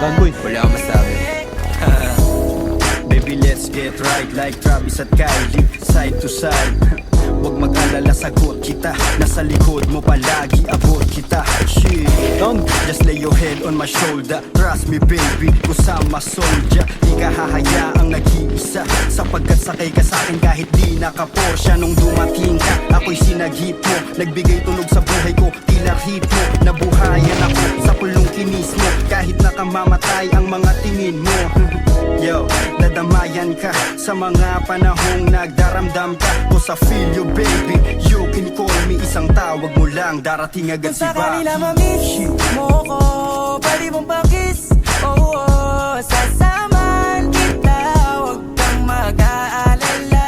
Ganboy. Wala akong masabi. Baby, let's get right like Travis at Kylie, side to side. Huwag mag-alala, sagot kita. Nasa likod mo palagi, abot kita. Shit, just lay your head on my shoulder. Trust me baby, kusama soldier. Di ka hahayaang nag-iisa, sapagkat sakay ka sa'kin kahit di naka-Porsche. Nung dumating ka, ako'y sinagip mo. Nagbigay tunog sa buhay ko, tila hit mo. Nabuhayan ako sa pulong kinis mo. Kahit nakamamatay ang mga tingin mo. Yo, nadamayan ka sa mga panahong nagdaramdam ka. Kung sa feel you baby, you can call me. Isang tawag mo lang, darating agad si Baki. Kung sa kanila mamiss mo ko, pwede mong pakis. Oo, sasamahan kita, huwag kang mag-aalala.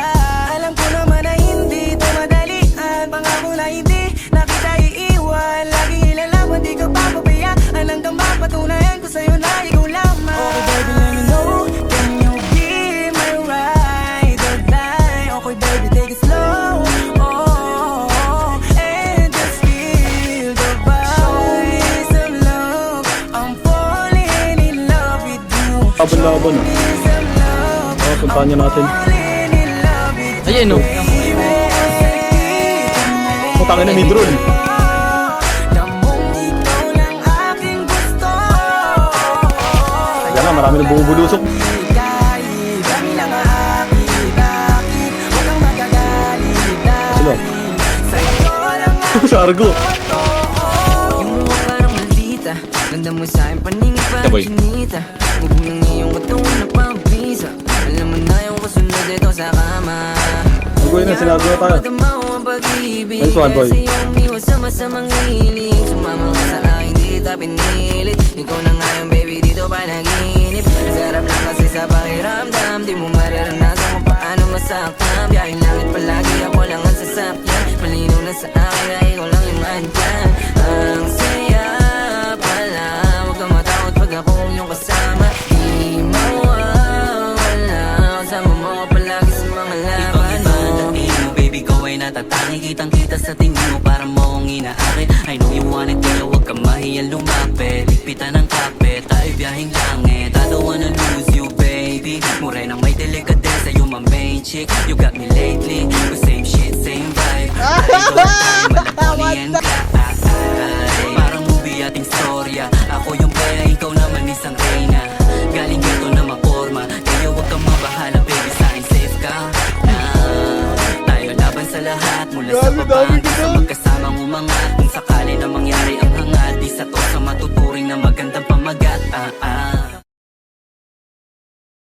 Alam ko naman na hindi ito madalian. Pangako na hindi na kita iiwan. Laging ilalaman, di ka papabayaan. Hanggang mapatunayan ko sa'yo na ikaw lamang. Okay baby, let me know. Can you be my ride or die? Okay baby, take it slow. Oh, and just feel the vibes of love. I'm falling in love with you. Laban-laban. Puntahan niya natin. Ayan o. Putangin na ni drone. Yan na, marami nang bumubulusok. Sila. Sa Argo. Yung mukha parang maldita, ganda mo sa'kin paningin parang Boy. chinita. Huwag ng iyong katawan na pambisa. Alam mo na yung kasunod dito sa kama. Argo yun, sinabi na tayo. Nice one, boy. Kasi yung iwas sa masamang hiling. Sumama ka sa akin, di kita pinilit. Ikaw na nga yung baby, dito pa naginip. Sarap lang kasi sa pakiramdam. Di mo mararanasan kung paano masaktan. Biyahing langit palagi, ako lang ang sasakyan. Malinaw na sa akin na ikaw lang yung andyan. Ang saya pala, huwag kang matakot pag ako yung kasama. Di mawawala, kasama mo ako palagi sa mga laban mo. Imo baby ko ay natatangi, kitang kita sa tingin mo para mo akong inaakit. I know you want it pero huwag kang mahiyang lumapit. Ligpitan ng kape, tayo biyahing langit. I don't wanna lose you baby. Morenang may delikadesa, you my main chick. You got me lately, the same shit, same vibe. Malaponian ka. Parang movie ating storya. Ako yung pera, ikaw naman isang reyna. Galing dito na maporma, kaya huwag kang mabahala baby, sa akin safe ka na. Tayo laban sa lahat, mula sa baba hanggang sa magkasamang umangat. Kung sakali na mangyari ang hangat, di sa to sa matuturing na magandang